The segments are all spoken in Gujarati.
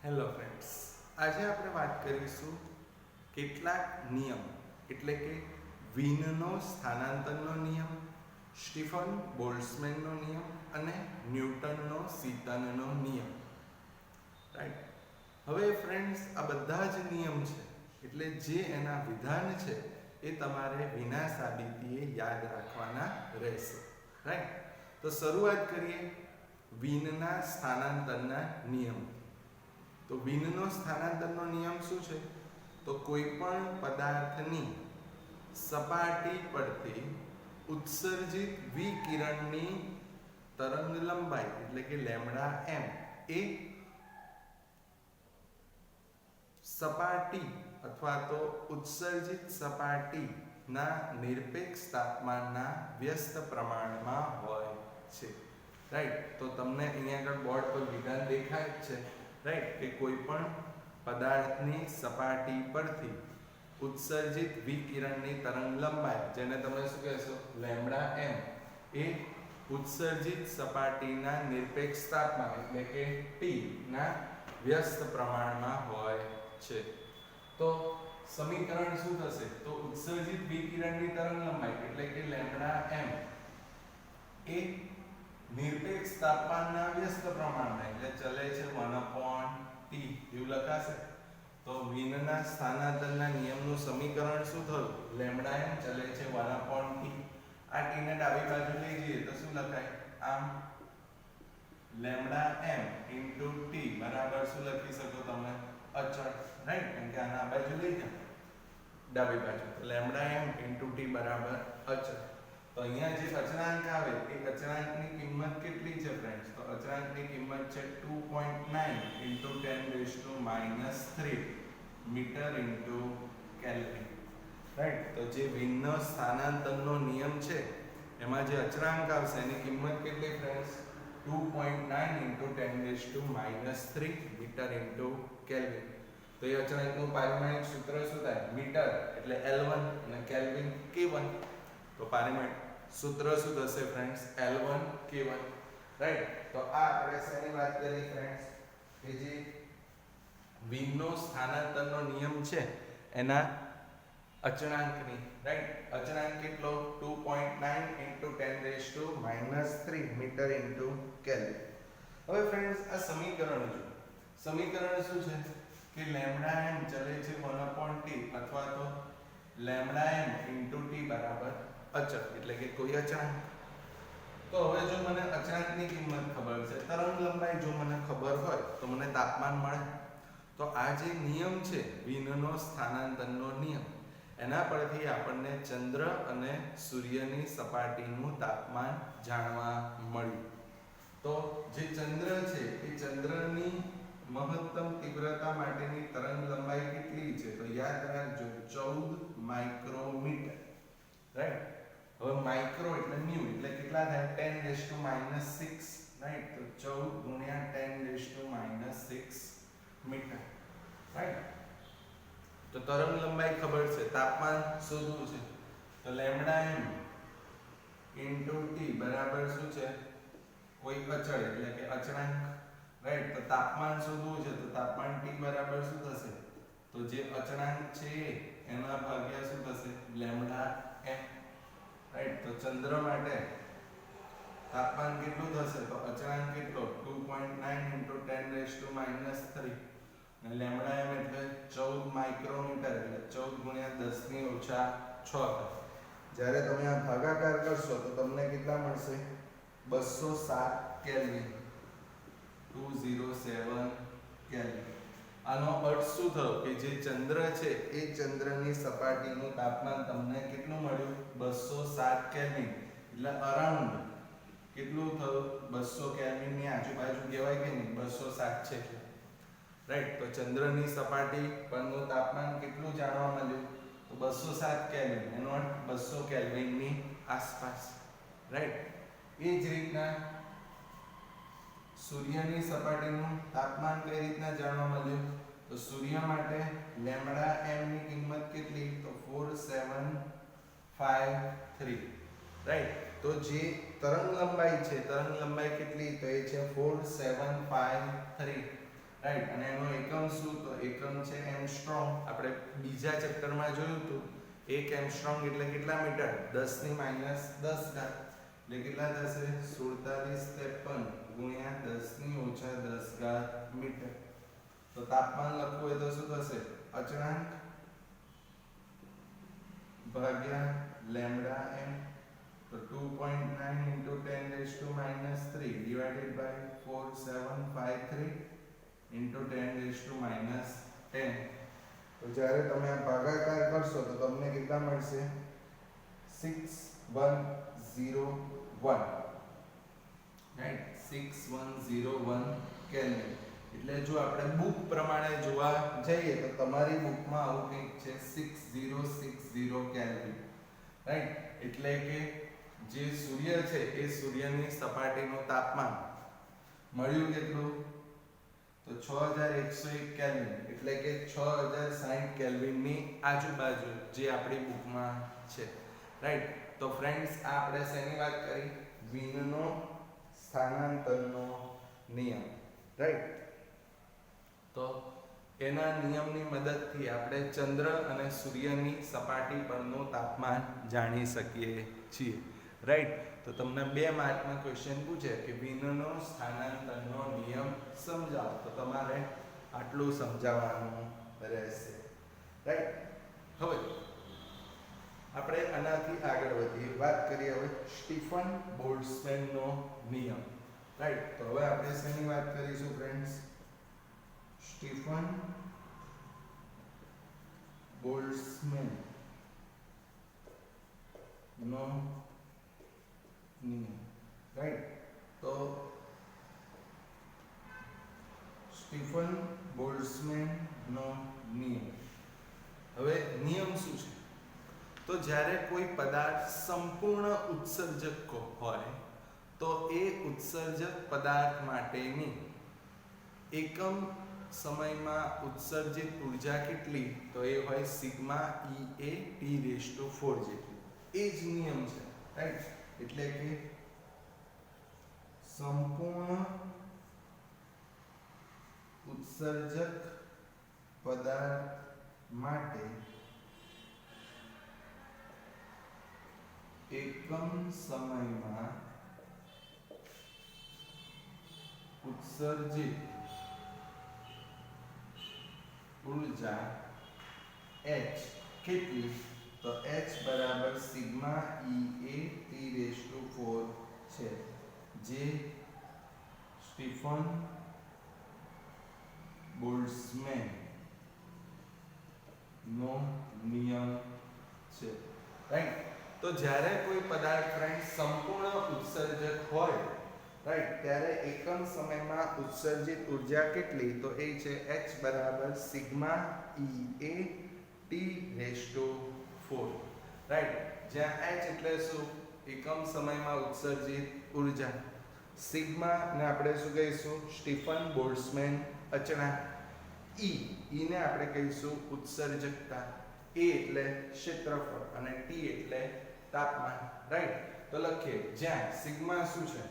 હેલો ફ્રેન્ડ્સ, આજે આપણે વાત કરીશું કેટલાક નિયમ એટલે કે વિનનો સ્થાનાંતરનો નિયમ, સ્ટીફન બોલ્ટ્ઝમેનનો નિયમ અને ન્યૂટનનો શીતનનો નિયમ. રાઈટ. હવે ફ્રેન્ડ્સ, આ બધા જ નિયમ છે એટલે જે એના વિધાન છે એ તમારે વિના સાબિતીએ યાદ રાખવાના રહેશે. રાઈટ. તો શરૂઆત કરીએ વિનના સ્થાનાંતરના નિયમ. તો વિનનો સ્થાનાંતરનો નિયમ શું છે? તો કોઈ પણ પદાર્થની સપાટી પરથી ઉત્સર્જિત વિકિરણની તરંગ લંબાઈ એટલે કે લેમ્ડા એમ એ સપાટી અથવા તો ઉત્સર્જિત સપાટીના નિરપેક્ષ તાપમાનના વ્યસ્ત પ્રમાણમાં હોય છે. રાઈટ. તો તમને અહીંયા આગળ બોર્ડ પર વિધાન દેખાય જ છે. રાઈટ, કે કોઈ પણ પદાર્થની સપાટી પરથી ઉત્સર્જિત વિકિરણની તરંગ લંબાઈ, જેને તમે શું કહેશો, લેમ્ડા એમ, એ ઉત્સર્જિત સપાટીના નિરપેક્ષ તાપમાન એટલે કે ટી ના વ્યસ્ત પ્રમાણમાં હોય છે. તો સમીકરણ શું થશે? તો ઉત્સર્જિત વિકિરણની તરંગ લંબાઈ એટલે કે લેમ્ડા એમ એ નિરપેક્ષ તાપમાનના વ્યસ્ત પ્રમાણમાં એટલે ચલે છે 1/T એવું લખાશે. તો વિનના સ્થાનાંતરના નિયમનું સમીકરણ શું થયું? લેમ્ડા એમ ચલે છે 1/T. આ t ને ડાબી બાજુ લઈ જઈએ તો શું લખાય? આમ લેમ્ડા એમ * t બરાબર શું લખી શકો તમે? અચળ. રાઈટ, કેમ કે આના આ બાજુ લઈ જાઓ ડાબી બાજુ, તો લેમ્ડા એમ * t બરાબર અચળ. તો અહીંયા જે અચળાંક આવે એ અચળાંકની કિંમત કેટલી છે ફ્રેન્ડ્સ? તો અચળાંકની કિંમત છે 2.9 × 10⁻³ મીટર * કેલ્વિન. રાઈટ. તો જે વિનનો સ્થાનાંતરનો નિયમ છે એમાં જે અચળાંક આવશે એની કિંમત કેટલી ફ્રેન્ડ્સ? 2.9 × 10⁻³ metre * kelvin. તો એ અચળાંકનું પારિમાણિક સૂત્ર શું થાય? મીટર એટલે L1 અને કેલ્વિન K1. તો પારિમાણિક સૂત્ર શું થશે ફ્રેન્ડ્સ? L1 K1. રાઈટ. તો આ આપણે શેની વાત કરી ફ્રેન્ડ્સ? કે જે વિનનો સ્થાનાંતરનો નિયમ છે એના અચળાંકની. રાઈટ. અચળાંક કેટલો? 2.9 × 10⁻³ મીટર * કેલ્વિન. હવે ફ્રેન્ડ્સ, આ સમીકરણ જો. સમીકરણ શું છે? કે લેમ્ડા એમ ચલે છે 1/T અથવા તો લેમ્ડા એમ * t બરાબર અચળ એટલે કે કોઈ અચળાંક. તો હવે જો મને અચળાંકની કિંમત ખબર છે, તરંગ લંબાઈ જો મને ખબર હોય તો મને તાપમાન મળે. તો આ જે નિયમ છે વિનનો સ્થાનાંતરનો નિયમ, એના પરથી આપણને ચંદ્ર અને સૂર્યની સપાટીનું તાપમાન જાણવા મળ્યું. તો જે ચંદ્ર છે એ ચંદ્રની મહત્તમ તીવ્રતા માટેની તરંગ લંબાઈ કેટલી છે? તો યાદ રાખજો 14 માઇક્રોમીટર. રાઈટ. હવે માઇક્રો એટલે ન્યુ એટલે કેટલા થાય? 10⁻⁻6. રાઈટ. તો 14 × 10⁻⁻6 મીટર. રાઈટ. તો તરંગ લંબાઈ ખબર છે, તાપમાન શોધવું છે. તો લેમ્ડા એમ * t બરાબર શું છે? કોઈ અચળ એટલે કે અચળાંક. રાઈટ. તો તાપમાન શોધવું છે તો તાપમાન T બરાબર શું થશે? તો જે અચળાંક છે એના ભાગ્યા શું થશે? લેમ્ડા એમ. રાઈટ. તો ચંદ્ર માટે તાપમાન કેટલું થશે? તો અચળાંક કેટલો? 2.9 × 10⁻³ અને લેમ્ડા એમ એટલે 14 માઇક્રોમીટર એટલે 14 × 10⁻⁶ જ્યારે તમે આ ભાગાકાર કરશો તો તમને કેટલા મળશે? 207 કેલ્વિન. 207 કેલ્વિન. આનો અર્થ શું થયો? કે જે ચંદ્ર છે એ ચંદ્રની સપાટીનું તાપમાન તમને કેટલું મળ્યું? 207 કેલ્વિન. એટલે અરાઉન્ડ કેટલું થયું? 200 કેલ્વિન ની આજુબાજુ કહેવાય કે નહીં? 207 છે. રાઈટ. તો ચંદ્રની સપાટી પરનું તાપમાન કેટલું જાણવા મળ્યું? તો 207 કેલ્વિન. એનો અર્થ 200 કેલ્વિન ની આસપાસ. રાઈટ. એ જ રીતના સૂર્યની સપાટીનું તાપમાન કઈ રીતના જાણવા મળ્યું? તો સૂર્ય માટે લેમ્ડા એમ ની કિંમત કેટલી? તો 4753. રાઈટ. તો જે તરંગ લંબાઈ છે, તરંગ લંબાઈ કેટલી? તો એ છે 4753. રાઈટ, અને એનો એકમ શું? તો એકમ છે એંગસ્ટ્રોમ. આપણે બીજા ચેપ્ટરમાં જોયું હતું, એક એંગસ્ટ્રોમ એટલે કેટલા મીટર? 10 ની માઈનસ 10 ઘાત, એટલે કેટલા થશે? 4753 ગુણ્યા 10 ની ઓછા 10 ઘાત મીટર. તો તાપમાન લખવું હોય તો શું થશે? અચળાંક ભાગ્યા લેમ્ડા એમ. તો 2.9 into 10 raised to minus 3 divided by 4753 into 10 raised to minus 10. તો જ્યારે તમે આ ભાગાકાર કરશો તો તમને કેટલા મળશે? 6101. Right, 6101 kelvin. એટલે જો આપણે બુક પ્રમાણે જોવા જઈએ તો તમારી બુકમાં આવું કંઈક છે 6060 કેલ્વિન. રાઈટ, એટલે કે જે સૂર્ય છે એ સૂર્યની સપાટીનું તાપમાન મળ્યું કેટલું? તો 6101 કેલ્વિન, એટલે કે 6060 કેલ્વિનની આજુબાજુ જે આપણી બુકમાં છે. રાઈટ, તો ફ્રેન્ડ્સ આ આપણે શેની વાત કરી? વિનનો સ્થાનાંતરનો નિયમ. રાઈટ, તો એના નિયમની મદદથી આપણે ચંદ્ર અને સૂર્યની સપાટી પરનું તાપમાન જાણી શકીએ છીએ. રાઈટ, તો તમને 2 માર્કમાં ક્વેશ્ચન પૂછે કે વિનનો સ્થાનાંતરનો નિયમ સમજાવો, તો તમારે આટલું સમજાવવાનું રહેશે. રાઈટ, હવે આપણે આનાથી આગળ વધીએ, વાત કરીએ હવે સ્ટીફન બોલ્ટ્ઝમેનનો નિયમ. રાઈટ, તો હવે આપણે શેની વાત કરીશું ફ્રેન્ડ્સ? સ્ટીફન બોલ્ટ્ઝમેન નો નિયમ. રાઈટ, તો સ્ટીફન બોલ્ટ્ઝમેન નો નિયમ. હવે નિયમ શું છે? તો જ્યારે કોઈ પદાર્થ સંપૂર્ણ ઉત્સર્જક હોય તો એ ઉત્સર્જક પદાર્થ માટેની એકમ સમયમાં ઉત્સર્જિત ઊર્જા કેટલી? તો એ હોય સિગ્મા E A T⁴ જેટલી. એ જ નિયમ છે. રાઈટ, એટલે કે સંપૂર્ણ ઉત્સર્જક પદાર્થ માટે એકમ સમયમાં ઉત્સર્જિત ઊર્જા H કેટલી? તો H બરાબર સિગ્મા E A T⁴ છે, જે સ્ટીફન બોલ્ટ્ઝમેન નો નિયમ છે. રાઈટ, તો જ્યારે કોઈ પદાર્થ ફ્રેન્ડ સંપૂર્ણ ઉત્સર્જક હોય, રાઈટ, ત્યારે એકમ સમયમાં ઉત્સર્જિત ઊર્જા કેટલી? તો એ છે H બરાબર sigma E A T⁴. Right, જ્યાં H એટલે શું? એકમ સમયમાં ઉત્સર્જિત ઊર્જા. સિગ્મા ને આપણે શું કહીશું? સ્ટીફન બોલ્ટ્ઝમેન અચળાંક. E ને આપણે કહીશું ઉત્સર્જકતા. A એટલે ક્ષેત્રફળ અને T એટલે તાપમાન. રાઈટ, તો લખીએ, જ્યાં સિગ્મા શું છે?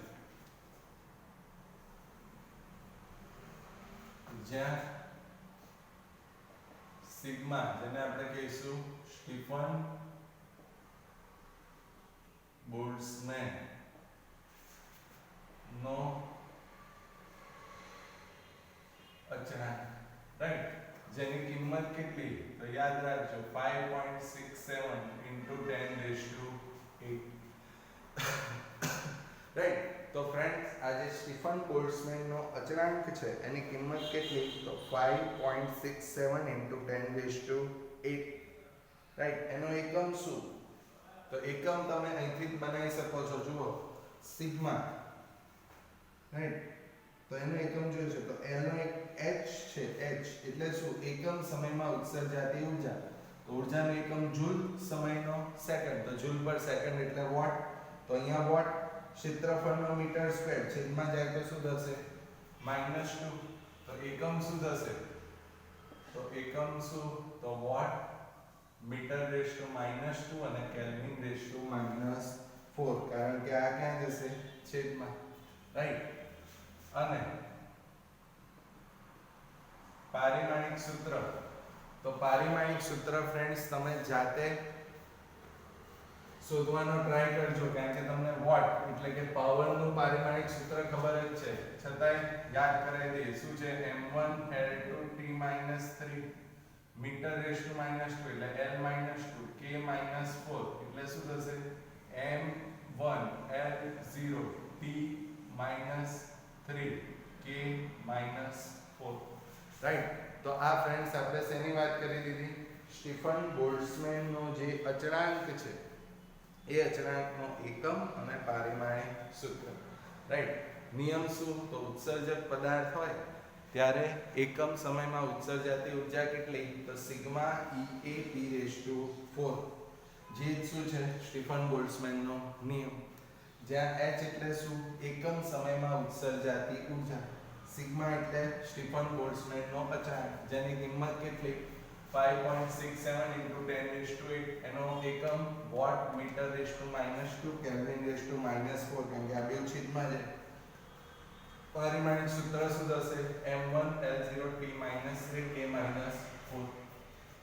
જ્યાં સિગ્મા, જેને આપણે કહીશું સ્ટીફન બોલ્ટ્ઝમેન નો અચળાંક. રાઈટ, જેની કિંમત કેટલી? તો યાદ રાખજો 5.67 × 10⁸. રાઈટ, તો ફ્રેન્ડ્સ આ જે સ્ટીફન બોલ્ટ્ઝમેન નો અચળાંક છે એની કિંમત કેટલી? તો 5.67 × 10⁸. રાઈટ, એનો એકમ શું? તો એકમ તમે અહીંથી જ બનાવી શકો છો. જુઓ, સિગ્મા. રાઈટ, તો એનો એકમ જોયો છે તો L નો એક H છે. H એટલે શું? એકમ સમયમાં ઉત્સર્જાતી ઊર્જા. તો ઊર્જાનો એકમ જૂલ, સમયનો સેકન્ડ. તો જૂલ પર સેકન્ડ એટલે વોટ. તો અહીંયા વોટ, ક્ષેત્રફળનો મીટર સ્ક્વેર, છેદમાં જાય તો શું થશે? -2. તો એકમ શું થશે? તો એકમ શું? તો વોટ, મીટર⁻² અને કેલ્વિન⁻⁴, કારણ કે આ ક્યાં જશે? છેદમાં. રાઈટ, અને પારિમાણિક સૂત્ર, તો પારિમાણિક સૂત્ર ફ્રેન્ડ્સ તમે જાતે શોધવાનો ટ્રાય કરજો, કારણ કે તમને વોટ એટલે કે પાવર નું પારિમાણિક સૂત્ર ખબર જ છે, છતાંય યાદ કરાવી દઈએ. શું છે? m1 L2 t - 3 metre raise to -2 એટલે L - 2 k - 4 એટલે શું થશે? m1 L0 t - 3 k - 4, right. તો આ ફ્રેન્ડ્સ આપણે શેની વાત કરી દીધી? સ્ટીફન બોલ્ટ્ઝમેન નો જે અચળાંક છે એ અચળાંકનો એકમ અને પારિમાણિક સૂત્ર, રાઈટ. નિયમ શું? તો ઉત્સર્જક પદાર્થ હોય ત્યારે એકમ સમયમાં ઉત્સર્જાતી ઊર્જા કેટલી? તો સિગ્મા E(a)p⁴, જે શું છે? સ્ટીફન બોલ્ટ્ઝમેન નો નિયમ, જ્યાં h એટલે શું? એકમ સમયમાં ઉત્સર્જાતી ઊર્જા, સિગ્મા એટલે સ્ટીફન બોલ્ટ્ઝમેન નો અચળાંક, જેની કિંમત કેટલી? 5.67 × 10⁸, એનો એકમ watt metre raise to -2 kelvin raise to -4, કેમ કે આ બે છેદમાં છે. પારિમાણિક સૂત્ર શું થશે? m1 L0 t - 3 k - 4.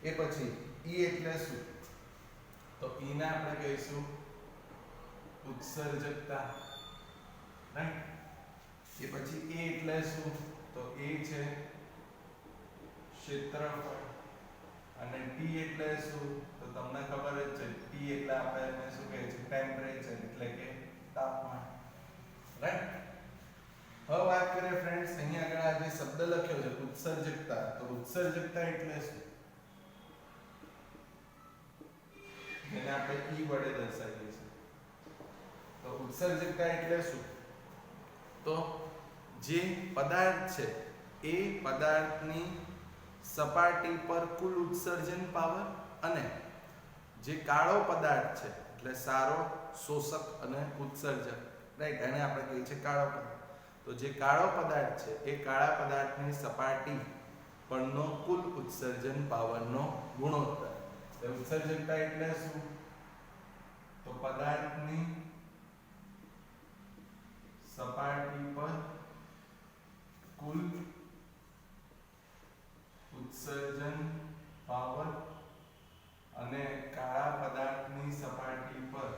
એ પછી E એટલે શું? તો E ને આપણે કહીશું ઉત્સર્જકતા, રાઈટ. એ પછી A એટલે શું? તો A છે ક્ષેત્રફળ, અને T એટલે શું? તો તમને ખબર જ છે, T એટલે આપણે શું કહે છે? ટેમ્પરેચર એટલે કે તાપમાન, રાઈટ. હવે વાત કરીએ ફ્રેન્ડ્સ, અહીંયા આગળ આ જે શબ્દ લખ્યો છે ઉત્સર્જકતા, તો ઉત્સર્જકતા એટલે શું? જેને આપણે E વડે દર્શાવીએ છીએ. તો ઉત્સર્જકતા એટલે શું? તો જે પદાર્થ છે એ પદાર્થની સપાટી પર કુલ ઉત્સર્જન પાવર, અને જે કાળો પદાર્થ છે એટલે સારો શોષક અને ઉત્સર્જક, રાઈટ, એને આપણે કહીએ છીએ કાળો પદાર્થ. તો જે કાળો પદાર્થ છે એ કાળા પદાર્થની સપાટી પરનો કુલ ઉત્સર્જન પાવરનો ગુણોત્તર. તો ઉત્સર્જકતા એટલે શું? તો પદાર્થની સપાટી પર કુલ ઉત્સર્જન પાવર અને કાળા પદાર્થની સપાટી પર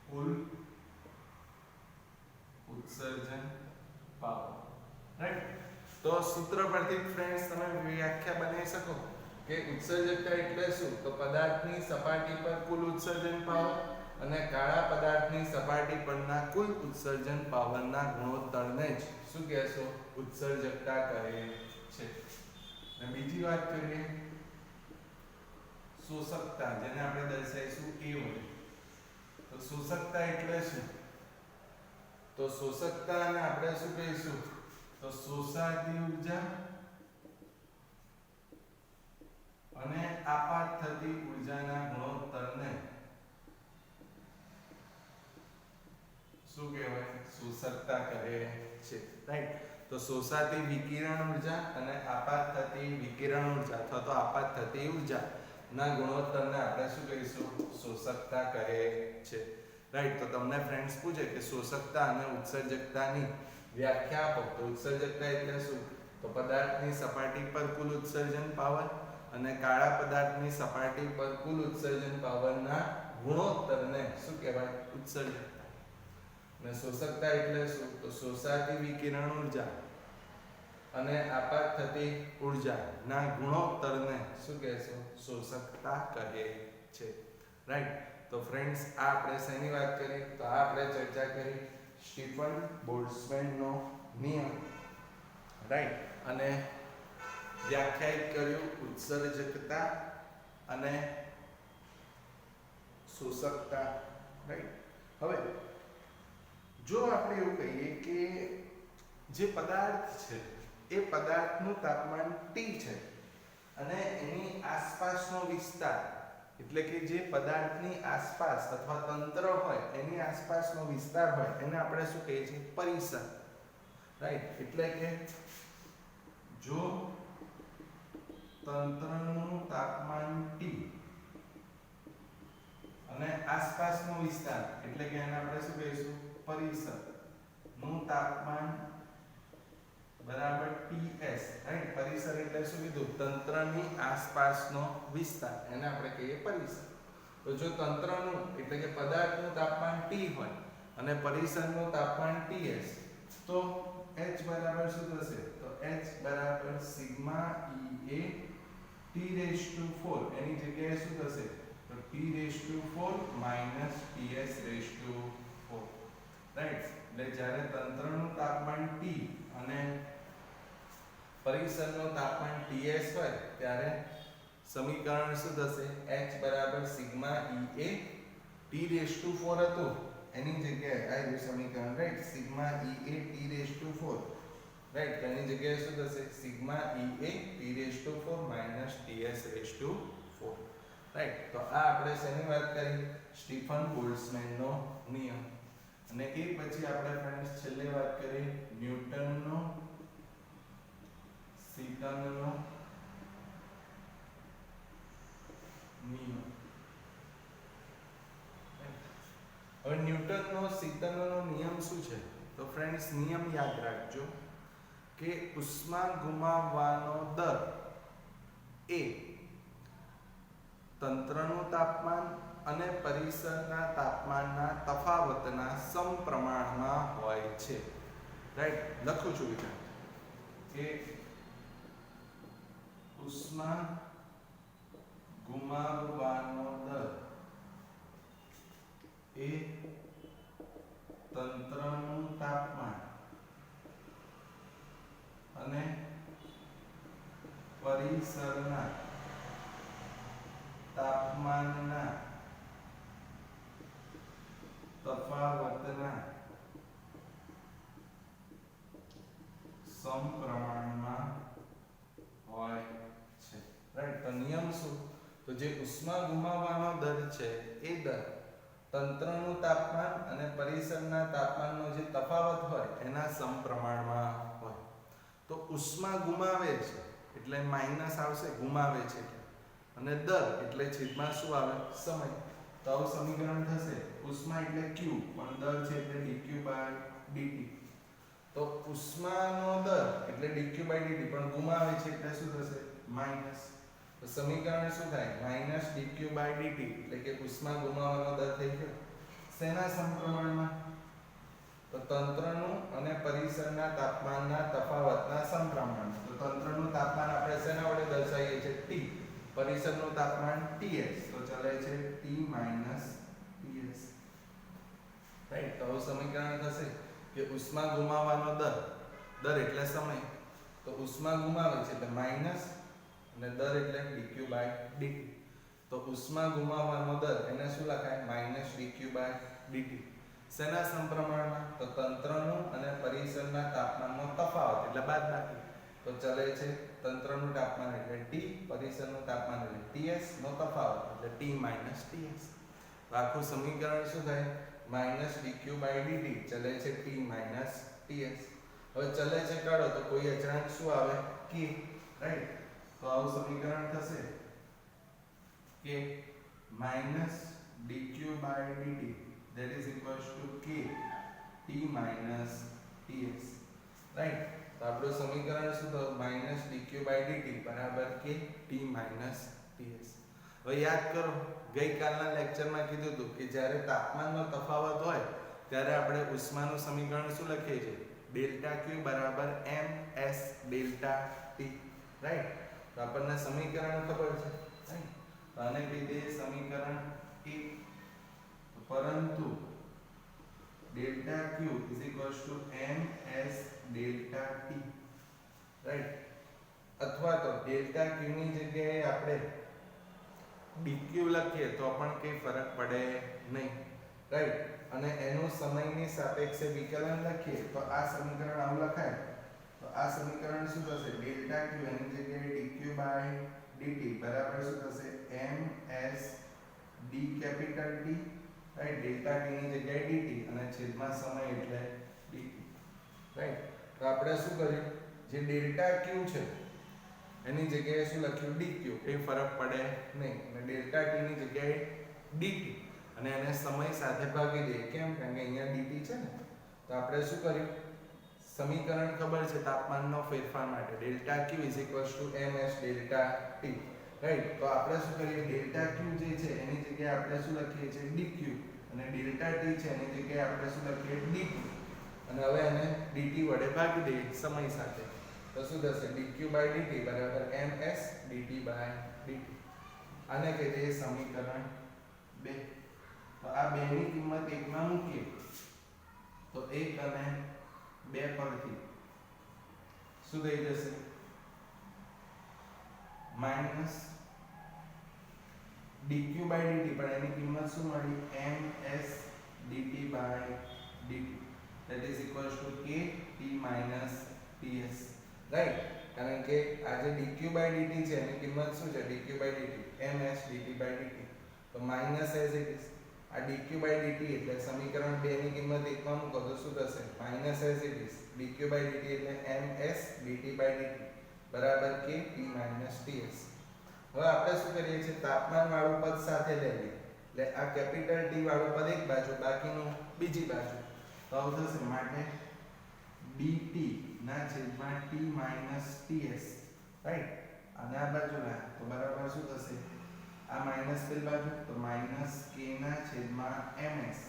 કુલ ઉત્સર્જન પાવર, રાઈટ. તો સૂત્ર પરથી ફ્રેન્ડ્સ તમે વ્યાખ્યા બનાવી શકો કે ઉત્સર્જકતા એટલે શું? તો પદાર્થની સપાટી પર કુલ ઉત્સર્જન પાવર અને કાળા પદાર્થની સપાટી પરના કુલ ઉત્સર્જન પાવરના ગુણોત્તરને જ શું કહેશો? ઉત્સર્જકતા કહે છે. અને બીજી વાત કરીએ શોષકતા, જેને આપણે દર્શાવીશું A વડે. તો શોષકતા એટલે શું? તો શોષકતાને આપણે શું કહીશું? તો શોષાતી ઊર્જા અને આપાત થતી ઊર્જાના ગુણોત્તરને શું કહેવાય? શોષકતા કહે છે, રાઈટ. તો શોષાતી વિકિરણ ઊર્જા અને આપાત થતી વિકિરણ ઊર્જા અથવા તો આપાત થતી ઊર્જા ના ગુણોત્તરને આપણે શું કહીશું? શોષકતા કહે છે, રાઈટ. તો તમને ફ્રેન્ડ્સ પૂછે કે શોષકતા અને ઉત્સર્જકતાની વ્યાખ્યા આપો, તો ઉત્સર્જકતા એટલે શું? તો પદાર્થની સપાટી પર કુલ ઉત્સર્જન પાવર અને કાળા પદાર્થની સપાટી પર કુલ ઉત્સર્જન પાવરના ગુણોત્તરને શું કહેવાય? ઉત્સર્જકતા. અને શોષકતા એટલે શું? તો શોષાતી વિકિરણ ઊર્જા અને આપાત થતી ઊર્જાના ગુણોત્તરને શું કહેશો? શોષકતા કહે છે, રાઈટ. તો ફ્રેન્ડ્સ આ આપણે શેની વાત કરી? તો આ આપણે ચર્ચા કરી સ્ટીફન બોલ્ટ્ઝમેનનો નિયમ, રાઈટ, અને વ્યાખ્યાયિત કર્યું ઉત્સર્જકતા અને શોષકતા, રાઈટ. હવે જો આપણે એવું કહીએ કે જે પદાર્થ છે એ પદાર્થનું તાપમાન T છે અને એની આસપાસનો વિસ્તાર એટલે કે જે પદાર્થની આસપાસ અથવા તંત્ર હોય એની આસપાસનો વિસ્તાર હોય એને આપણે શું કહીએ છીએ? પરિસર, રાઈટ. એટલે કે જો તંત્રનું તાપમાન T અને આસપાસનો વિસ્તાર એટલે કે એને આપણે શું કહીશું? પરિસર, નું તાપમાન બરાબર TS, રાઈટ. પરિસર એટલે શું કીધું? તંત્રની આસપાસનો વિસ્તાર, એને આપણે કહીએ પરિસર. તો જો તંત્રનું એટલે કે પદાર્થનું તાપમાન T હોય અને પરિસરનું તાપમાન TS, તો H બરાબર શું થશે? તો H બરાબર સિગ્મા EA T⁴, એની જગ્યાએ શું થશે? તો T⁴ માઈનસ TS⁴, રાઈટ. એટલે જ્યારે તંત્રનું તાપમાન T અને પરિસરનું તાપમાન TS હોય ત્યારે સમીકરણ શું થશે? H બરાબર સિગ્મા EA T⁴ હતું, એની જગ્યાએ આ જે સમીકરણ, right, sigma EA T⁴, right. તો એની જગ્યાએ શું થશે? Sigma EA T⁴ minus TS⁴, right. તો આ આપણે શેની વાત કરી? સ્ટીફન બોલ્ટ્ઝમેનનો નિયમ. અને એ પછી આપણે ફ્રેન્ડ્સ છેલ્લે વાત કરી ન્યૂટનનો સેકન્ડનો નિયમ. હવે ન્યૂટનનો સેકન્ડનો નિયમ શું છે? તો ફ્રેન્ડ્સ નિયમ યાદ રાખજો કે ઉષ્મા ગુમાવવાનો દર એ તંત્રનું તાપમાન અને પરિસરના તાપમાનના તફાવતના સમપ્રમાણમાં હોય છે, રાઈટ. લખું છું વિચાર કે ઉષ્મા ગુમાવવાનો દર એ તંત્રનું તાપમાન અને પરિસરના તાપમાનના તફાવતના સમપ્રમાણમાં હોય છે, રાઈટ. તો નિયમ શું? તો જે ઉષ્મા ગુમાવવાનો દર છે એ દર તંત્રનું તાપમાન અને પરિસરના તાપમાનનો જે તફાવત હોય એના સમપ્રમાણમાં હોય. તો ઉષ્મા ગુમાવે છે એટલે માઈનસ આવશે, ગુમાવે છે અને દર એટલે છેદમાં શું આવે? સમય. તો આવું સમીકરણ થશે. ઉષ્મા એટલે Q પણ દર છે એટલે dQ/dt. તો ઉષ્માનો દર એટલે dQ/dt પણ ગુમાવે છે એટલે શું થશે? માઈનસ. તો સમીકરણ શું થાય? માઈનસ dQ/dt એટલે કે ઉષ્મા ગુમાવવાનો દર થઈ ગયો. શેના સમપ્રમાણમાં? તો તંત્રનું અને પરિસરના તાપમાનના તફાવતના સમપ્રમાણમાં. તો તંત્રનું તાપમાન આપણે શેના વડે દર્શાવીએ છીએ? T. પરિસરનું તાપમાન TS, તો ચલે છે T - TS, રાઈટ. તો સમીકરણ થશે કે ઉષ્મા ગુમાવવાનો દર એટલે સમય, તો ઉષ્મા ગુમાવે છે એટલે માઈનસ અને દર એટલે dQ/dt. તો ઉષ્મા ગુમાવવાનો દર એને શું લખાય? Minus dQ/dt. શેના સમપ્રમાણમાં? તો તંત્રનું અને પરિસરના તાપમાનનો તફાવત એટલે બાદબાકી. તો ચલે છે તંત્રનું તાપમાન એટલે T, પરિસરનું તાપમાન એટલે TS નો તફાવત એટલે T - TS. તો આખું સમીકરણ શું થાય? માઈનસ dQ/dt ચલે છે T - TS. હવે ચલે છે કાઢો તો કોઈ અચળાંક શું આવે? K, right. તો આવું સમીકરણ થશે કે minus dQ/dt that is equals to K T - TS, right. તો આપણું સમીકરણ શું થયું? માઈનસ dQ/dt બરાબર K T - TS. હવે યાદ કરો ગઈકાલના લેક્ચરમાં કીધું હતું કે જ્યારે તાપમાનનો તફાવત હોય ત્યારે આપણે ઉષ્માનું સમીકરણ શું લખીએ છીએ? ΔQ બરાબર ms ΔT, રાઈટ. તો આપણને સમીકરણ ખબર છે, રાઈટ. તો આને કહીએ સમીકરણ 1, પરંતુ ΔQ is equals to ms ΔT, right. અથવા તો ΔQ ની જગ્યાએ આપણે dq લખીએ તો પણ કંઈ ફરક પડે નહીં, રાઈટ. અને એનું સમયની સાપેક્ષે વિકલન લખીએ તો આ સમીકરણ આવું લખાય. તો આ સમીકરણ શું થશે? ΔQ એની જગ્યાએ dQ/dt બરાબર શું થશે? ms d capital T, right. ΔT ની જગ્યાએ dt અને છેદમાં સમય એટલે dt, રાઈટ. તો આપણે શું કર્યું? જે ΔQ છે એની જગ્યાએ શું લખ્યું? dq, કંઈ ફરક પડે નહીં. અને ΔT ની જગ્યાએ dt અને એને સમય સાથે ભાગી દઈએ. કેમ? કારણ કે અહીંયા dt છે ને. તો આપણે શું કર્યું? સમીકરણ ખબર છે તાપમાનનો ફેરફાર માટે delta Q is equals to ms delta T, right. તો આપણે શું કરીએ, ડેલ્ટા ક્યુ જે છે એની જગ્યાએ આપણે શું લખીએ છીએ dq, અને ડેલ્ટા ટી છે એની જગ્યાએ આપણે શું લખીએ dt, અને હવે એને dt વડે ભાગી દઈએ સમય સાથે. તો શું થશે, dq dt બરાબર ms dt dt. આને કહીએ સમીકરણ 2. તો આ 2 ની કિંમત 1 માં મૂકીએ તો 1 અને 2 પરથી શું થઈ જશે, માઈનસ dq dt, પણ એની કિંમત શું મળી, ms dt dt, that is equals to k t minus ts, right. કારણ કે આ જે dq dt છે એની કિંમત શું છે, dq dt ms dt dt. તો માઈનસ એઝ ઇટ ઇઝ આ dq dt એટલે સમીકરણ 2 ની કિંમત 1 માં મૂકો તો શું થશે, minus as it is dq dt એટલે ms dt dt બરાબર k t minus ts. હવે આપણે શું કરીએ છીએ, તાપમાન વાળું પદ સાથે લઈએ, એટલે આ કેપિટલ T વાળું પદ એક બાજુ, બાકીનું બીજી બાજુ. તો આવું થશે, માટે dt ના છેદમાં t minus ts, રાઈટ. અને આ બાજુ લા તો બરાબર શું થશે, આ માઈનસ પેલી બાજુ તો માઈનસ k ના છેદમાં ms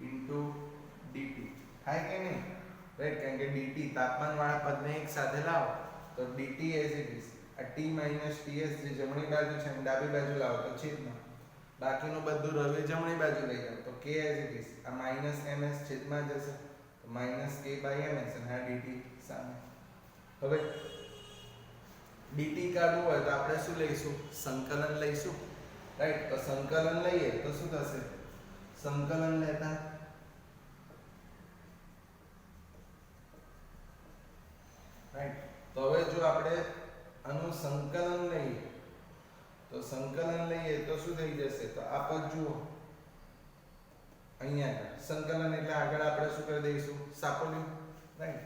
ઇન્ટુ dt થાય કે નહીં, રાઈટ. કારણ કે dt તાપમાન વાળા પદને એક સાથે લાવો તો dt એઝ ઇટ ઇઝ આ t minus ts જે જમણી બાજુ છે અને ડાબી બાજુ લાવો તો છેદમાં, બાકીનું બધું રવે જમણી બાજુ લઈ જાવ તો k એઝ ઇટ ઇઝ આ માઈનસ ms છેદમાં જશે તો માઈનસ k બાય ms અને આ dt સામે. હવે dt કાઢવું હોય તો આપણે શું લઈશું, સંકલન લઈશું, રાઈટ. તો સંકલન લઈએ તો શું થશે, સંકલન લેતા રાઈટ. તો હવે જો આપણે આનું સંકલન લઈએ તો શું થઈ જશે, તો આ પદ જુઓ અહીંયા સંકલન એટલે આગળ આપણે શું કરી દઈશું, સાપોલ્યું, રાઈટ.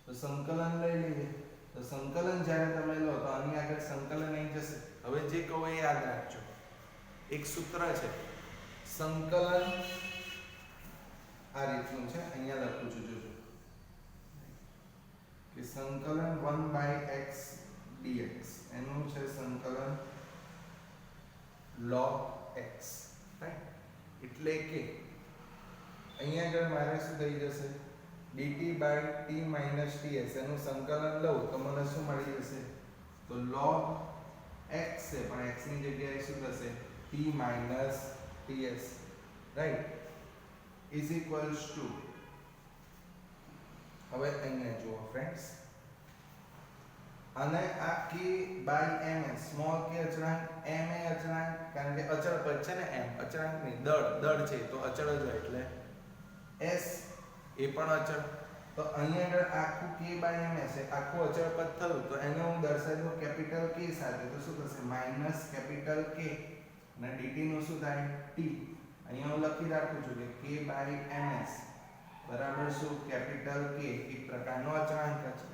તો સંકલન લઈ લઈએ તો સંકલન જ્યારે તમે લો તો આની આગળ સંકલન અહીં જશે. હવે જે કહું એ યાદ રાખજો, એક સૂત્ર છે સંકલન આ રીતનું છે, અહીંયા લખું છું જોજો કે સંકલન 1/x dx એનું છે સંકલન log x, રાઈટ. એટલે કે અહીંયા આગળ મારે શું થઈ જશે, dt by t minus ts એનું સંકલન લઉં તો મને શું મળી જશે, તો log x છે પણ x ની જગ્યાએ શું થશે, t minus ts, right, is equals to. હવે અહીંયા જુઓ ફ્રેન્ડ્સ, અને આ k by ms, small k અચળાંક, m એ અચળાંક, કારણ કે અચળ પદ છે ને, m અચળાંક નહીં, દળ છે તો અચળ જ હોય, એટલે s એ પણ અચળ. તો અહીંયા આગળ આખું k by ms છે, આખું અચળ પદ થયું તો એને હું દર્શાવી દઉં કેપિટલ k સાથે તો શું થશે, માઈનસ કેપિટલ k અને dt નું શું થાય, t. અહીંયા હું લખી રાખું છું કે k by ms બરાબર શું, કેપિટલ k એક પ્રકારનો અચળાંક છે,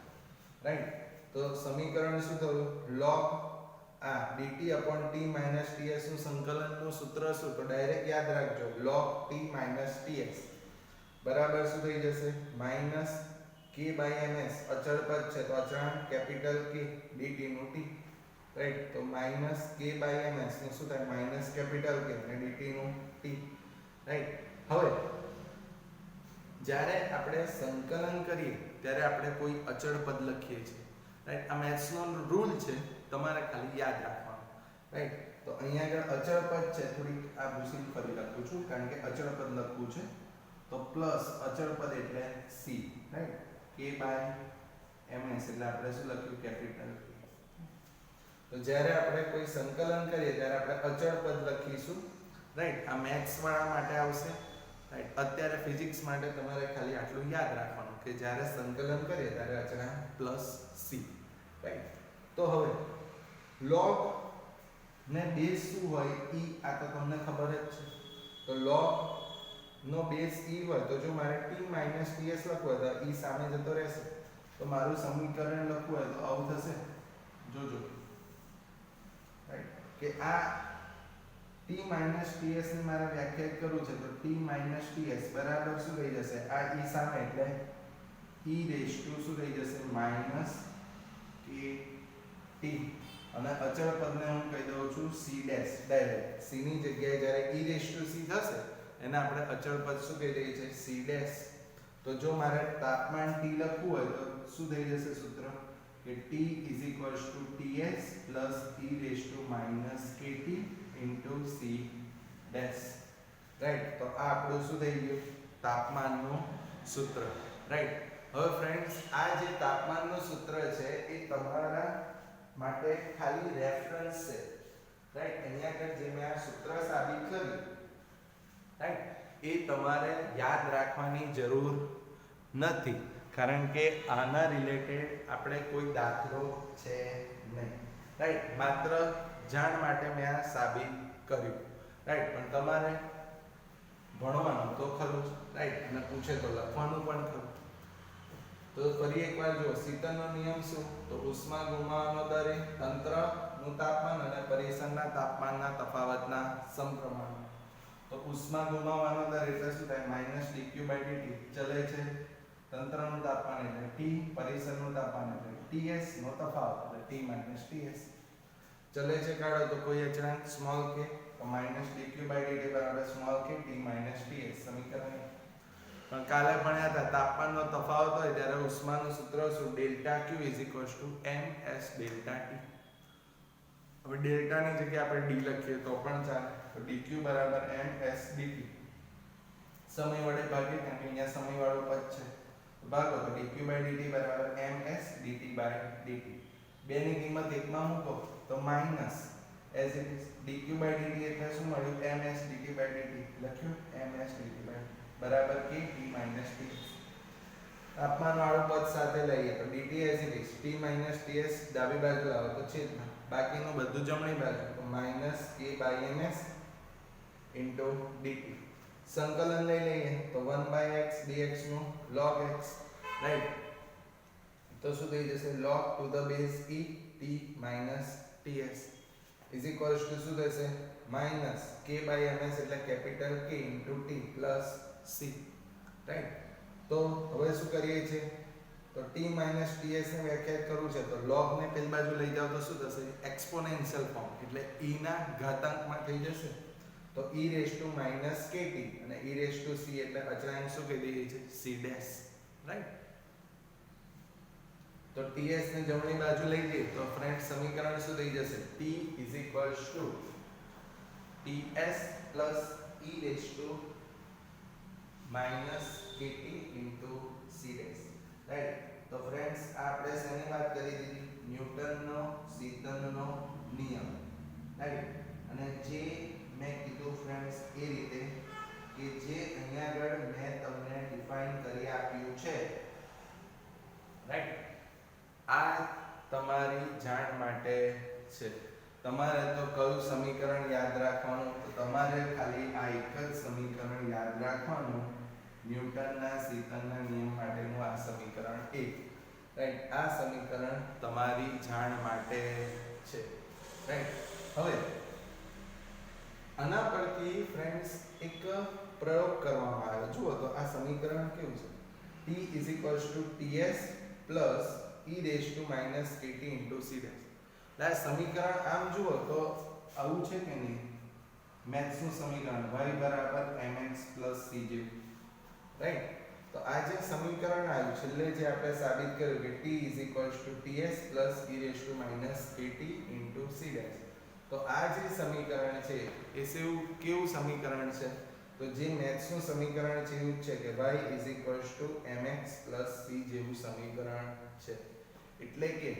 રાઈટ. તો સમીકરણ શું થયું, log આ dt upon t minus ts નું સંકલનનું સૂત્ર શું, તો ડાયરેક્ટ યાદ રાખજો log t minus ts બરાબર શું થઈ જશે, માઈનસ k by ms અચળ પદ છે તો અચળાંક કેપિટલ k dt નું t, રાઈટ. તો માઈનસ k by ms નું શું થાય, માઈનસ કેપિટલ k અને dt નું t, રાઈટ. હવે જ્યારે આપણે સંકલન કરીએ ત્યારે આપણે કોઈ અચળ પદ લખીએ છીએ, રાઈટ. આ મેથ્સ નો રૂલ છે, તમારે ખાલી યાદ રાખવાનો, રાઈટ. તો અહીંયા આગળ અચળ પદ છે, થોડીક આ ભૂસી ફરી લખું છું કારણ કે અચળ પદ લખવું છે, તો પ્લસ અચળ પદ એટલે c, right. k by ms એટલે આપણે શું લખ્યું, કેપિટલ k. તો જ્યારે આપણે કોઈ સંકલન કરીએ ત્યારે આપણે અચળ પદ લખીશું, રાઈટ. આ મેથ્સ વાળા માટે આવશે, રાઈટ. અત્યારે ફિઝિક્સ માટે તમારે ખાલી આટલું યાદ રાખવાનું કે જ્યારે સંકલન કરીએ ત્યારે અચળાંક પ્લસ c, રાઈટ. તો હવે log ને બેઝ શું હોય, e, આ તો તમને ખબર જ છે. તો log નો બેઝ e હોય તો જો મારે t minus ts લખવું હોય તો e સામે જતો રહેશે, તો મારું સમીકરણ લખવું હોય તો આવું થશે, જોજો, રાઈટ. કે આ t minus ts ને મારે વ્યાખ્યાયિત કરવું છે તો t minus ts બરાબર શું થઈ જશે, આ e સામે એટલે e રેઝ ટુ શું થઈ જશે માઇનસ કે ટી અને અચળ પદને હું કહી દઉં છું c ડેશ ડાયરેક્ટ c ની જગ્યાએ જ્યારે e રેઝ ટુ c થશે એને આપણે અચળ પદ શું કહી દઈએ છે c ડેશ તો જો મારે તાપમાન t લખવું હોય તો શું થઈ જશે સૂત્ર કે t ts e raise to kt c dash right તો આ આપણું શું થઈ ગયું તાપમાનનું સૂત્ર રાઈટ હવે ફ્રેન્ડ્સ આ જે તાપમાનનું સૂત્ર છે એ તમારા માટે ખાલી રેફરન્સ છે રાઈટ અહીંયા આગળ જે મેં આ સૂત્ર સાબિત કર્યું રાઈટ એ તમારે યાદ રાખવાની જરૂર નથી કારણ કે આના રિલેટેડ આપણે કોઈ દાખલો છે નહીં રાઈટ માત્ર જાણ માટે મેં આ સાબિત કર્યું રાઈટ પણ તમારે ભણવાનું તો ખરું જ રાઈટ અને પૂછે તો લખવાનું પણ ખરું તો ફરી એકવાર જો શીતળનો નિયમ શું તો ઉષ્મા ગુમાવવાનો દર એ તંત્રનું તાપમાન અને પરિસરના તાપમાનના તફાવતના સમપ્રમાણ તો ઉષ્મા ગુમાવવાનો દર એટલે શું થાય -dq/dt ચલે છે તંત્રનું તાપમાન એટલે T પરિસરનું તાપમાન એટલે Ts નો તફાવત એટલે T - Ts ચલે છે કાઢો તો કોઈ અચળાંક સ્મોલ k તો -dq/dt બરાબર સ્મોલ k T - Ts સમીકરણ પણ કાલે ભણ્યા હતા તાપમાનનો તફાવત હોય ત્યારે ઉષ્માનું સૂત્ર શું ΔQ ms ΔT હવે ડેલ્ટાની જગ્યાએ આપણે d લખીએ તો પણ ચાલે તો dq બરાબર ms dt સમય વડે ભાગીએ કારણ કે અહીંયા સમયવાળું પદ છે ભાગો તો dq/dt બરાબર ms dt/dt બેની કિંમત એકમાં મૂકો તો minus as it is dq/dt એટલે શું મળ્યું ms dt/dt લખ્યું ms dt/dt બરાબર કે t - t તાપમાન વાળું પદ સાથે લઈએ તો dt as it is t - ts ડાબી બાજુ લાવો તો છેદમાં બાકીનું બધું જમણી બાજુ તો -k/ms dt સંકલન લઈ લઈએ તો 1/x dx નું log x રાઈટ તો શું થઈ જશે log to the base e t - ts is equals to શું થશે -k/ms એટલે capital k * t + c right તો હવે શું કરીએ છીએ તો t - ts ને વ્યાખ્યાયિત કરવું છે તો log ને પેલી બાજુ લઈ જાવ તો શું થશે એક્સ્પોનેન્શિયલ ફોર્મ એટલે e ના ઘાતાંકમાં થઈ જશે તો e રેઝ ટુ kt અને e રેઝ ટુ c એટલે અચળાંક શું કહી દઈએ છે c ડેશ રાઈટ તો ts ને જમણી બાજુ લઈ જઈએ તો ફ્રેન્ડ સમીકરણ શું થઈ જશે t ts e raise to kt c dash right તો ફ્રેન્ડ્સ આપણે શેની વાત કરી દીધી ન્યૂટનનો શીતલનો નિયમ રાઈટ અને જે મેં કીધું ફ્રેન્ડ્સ એ રીતે કે જે અહીંયા આગળ મેં તમને ડિફાઇન કરી આપ્યું છે રાઈટ આ તમારી જાણ માટે છે તમારે તો કયું સમીકરણ યાદ રાખવાનું તો તમારે ખાલી આ એક જ સમીકરણ યાદ રાખવાનું ન્યૂટનના શીતલના નિયમ માટેનું આ સમીકરણ 1 રાઈટ આ સમીકરણ તમારી જાણ માટે છે રાઈટ હવે આના પરથી ફ્રેન્ડ્સ એક પ્રયોગ કરવામાં આવ્યો જુઓ તો આ સમીકરણ કેવું છે t ts e raise to kt * c dash આ સમીકરણ આમ જુઓ તો આવું છે કે નહીં મેથ્સ નું સમીકરણ y બરાબર mx + c જેવું રાઈટ તો આ જે સમીકરણ આવ્યું છેલ્લે જે આપણે સાબિત કર્યું કે t ts e raise to kt * c dash તો આ જે સમીકરણ છે એ કેવું સમીકરણ છે તો જે મેથ્સ નું સમીકરણ છે એવું છે કે y mx + c જેવું સમીકરણ છે એટલે કે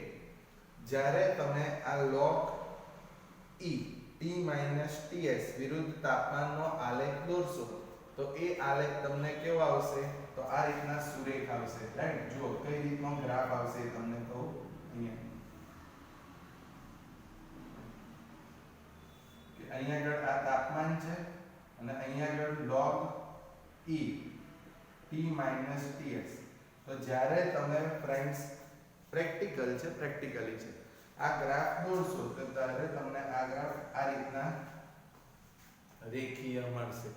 જ્યારે તમે આ log e t - ts વિરુદ્ધ તાપમાનનો આલેખ દોરશો તો એ આલેખ તમને કેવો આવશે તો આ રીતના સુરેખ આવશે રાઈટ જુઓ કઈ રીતનો ગ્રાફ આવશે તમને કહું અહીંયા કે અહીંયા આગળ આ તાપમાન છે અને અહીંયા આગળ log e t - ts તો જ્યારે તમે ફ્રેન્ડ્સ પ્રેક્ટિકલી છે આ ગ્રાફ દોરશો તો ત્યારે તમને આ ગ્રાફ આ રીતના રેખીય મળશે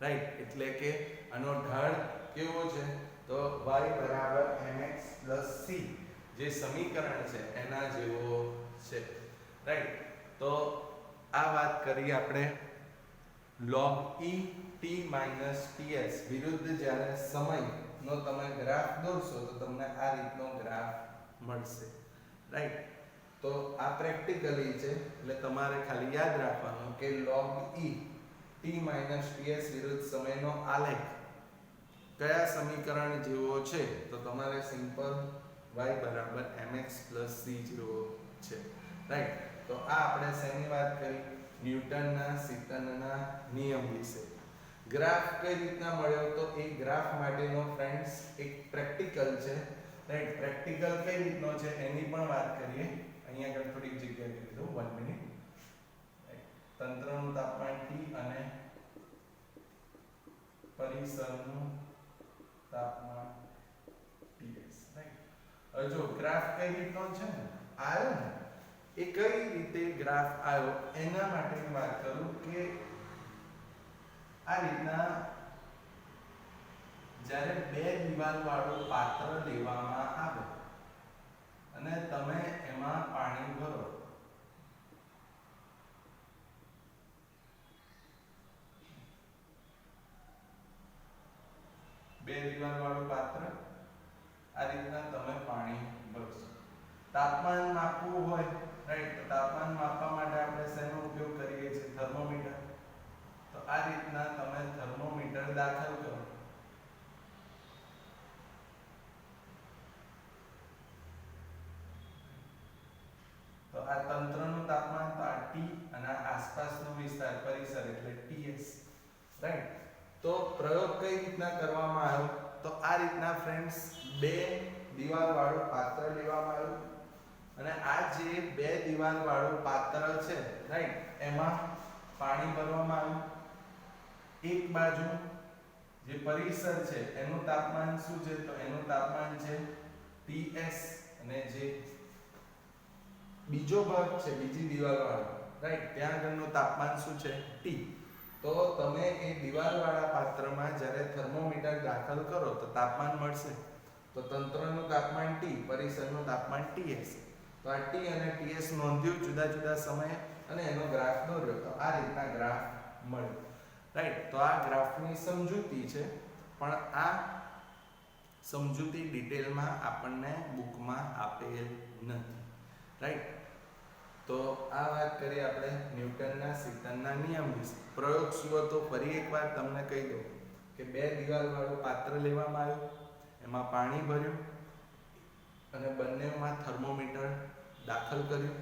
રાઈટ એટલે કે આનો ઢાળ કેવો છે તો y બરાબર mx c જે સમીકરણ છે એના જેવો છે, રાઈટ. તો આ વાત કરી આપણે log e t ts વિરુદ્ધ જ્યારે સમયનો તમે ગ્રાફ દોરશો તો તમને આ રીતનો ગ્રાફ મળશે, રાઈટ. તો આ પ્રેક્ટિકલી છે એટલે તમારે ખાલી યાદ રાખવાનું કે log e t ts વિરુદ્ધ સમયનો આલેખ કયા સમીકરણ જેવો છે, તો તમારે સિમ્પલ y બરાબર mx c જેવો છે, રાઈટ. તો આ આપણે શેની વાત કરી? ન્યૂટનના સેકન્ડના નિયમ વિશે. ગ્રાફ કઈ રીતના મળ્યો? તો એ ગ્રાફ માટેનો ફ્રેન્ડ્સ એક પ્રેક્ટિકલ છે, રાઈટ. પ્રેક્ટિકલ કઈ રીતનો છે એની પણ વાત કરીએ. અહીંયા આગળ થોડીક જગ્યા કરી દો, 1 મિનિટ. તંત્રનું તાપમાન T અને પરિસરનું તાપમાન Ts, રાઈટ. હવે જો ગ્રાફ કઈ રીતનો છે ને આવ્યો ને, એ કઈ રીતે ગ્રાફ આવ્યો એના માટેની વાત કરું કે આ રીતના જ્યારે બે દિવાલ વાળું પાત્ર લેવામાં આવે અને તમે એમાં પાણી ભરો, બે દિવાલ વાળું પાત્ર આ રીતના તમે પાણી ભરશો. તાપમાન માપવું હોય, રાઈટ. તો તાપમાન માપવા માટે આપણે શેનો ઉપયોગ કરીએ છીએ? થર્મોમીટર. તો આ રીતના તમે થર્મોમીટર દાખલ કરો. તો આ તંત્રનું તાપમાન, તો આ T અને આસપાસનો વિસ્તાર પરિસર એટલે TS, રાઈટ. તો પ્રયોગ કઈ રીતના કરવામાં આવ્યો? તો આ રીતના ફ્રેન્ડ્સ બે દિવાલ વાળું પાત્ર લેવામાં આવ્યું અને આ જે બે દિવાલ વાળું પાત્ર છે, રાઈટ, એમાં પાણી ભરવામાં આવ્યું. એક બાજુ જે પરિસર છે એનું તાપમાન શું છે? તો એનું તાપમાન છે TS અને જે બીજો ભાગ છે બીજી દિવાલ વાળો, રાઈટ, ત્યાં આગળનું તાપમાન શું છે? T. તો તમે એ દિવાલ વાળા પાત્રમાં જ્યારે થર્મોમીટર દાખલ કરો તો તાપમાન મળશે. તો તંત્રનું તાપમાન T, પરિસરનું તાપમાન TS. તો આ T અને TS નોંધ્યું જુદા જુદા સમયે અને એનો ગ્રાફ દોર્યો. તો આ રીતના ગ્રાફ મળ્યો, રાઈટ. તો આ ગ્રાફની સમજૂતી છે, પણ આ સમજૂતી ડિટેલમાં આપણને બુકમાં આપેલ નથી, રાઈટ. તો આ વાત કરી આપણે ન્યૂટનના સેકન્ડના નિયમ વિશે. પ્રયોગ શું હતો ફરી એકવાર તમને કહી દઉં કે બે દિવાલ વાળું પાત્ર લેવામાં આવ્યું, એમાં પાણી ભર્યું અને બંનેમાં થર્મોમીટર દાખલ કર્યું.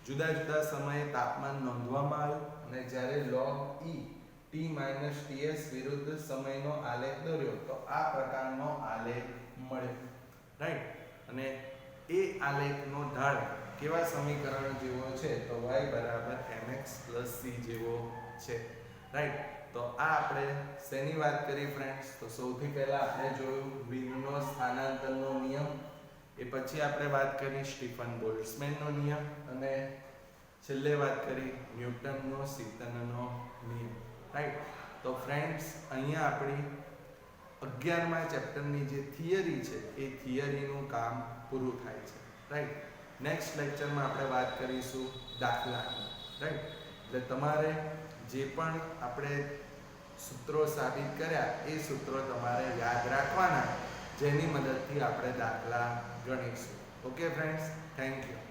જુદા જુદા સમયે તાપમાન નોંધવામાં આવ્યું અને જ્યારે log e t ts વિરુદ્ધ સમયનો આલેખ દોર્યો તો આ પ્રકારનો આલેખ મળ્યો, રાઈટ. અને એ આલેખનો ઢાળ કેવા સમીકરણ જેવો છે? તો y બરાબર mx c જેવો છે, રાઈટ. તો આ આપણે શેની વાત કરી ફ્રેન્ડ્સ? તો સૌથી પહેલા આપણે જોયું વિનનો સ્થાનાંતરનો નિયમ, એ પછી આપણે વાત કરી સ્ટીફન બોલ્ટ્ઝમેનનો નિયમ અને છેલ્લે વાત કરી ન્યૂટનનો સેકન્ડનો નિયમ, રાઈટ. તો ફ્રેન્ડ્સ અહીંયા આપણી 11મા ચેપ્ટરની જે થિયરી છે એ થિયરીનું કામ પૂરું થાય છે, રાઈટ. નેક્સ્ટ લેક્ચરમાં આપણે વાત કરીશું દાખલાની, રાઈટ. એટલે તમારે જે પણ આપણે સૂત્રો સાબિત કર્યા એ સૂત્રો તમારે યાદ રાખવાના, જેની મદદથી આપણે દાખલા ગણીશું. Okay friends, thank you.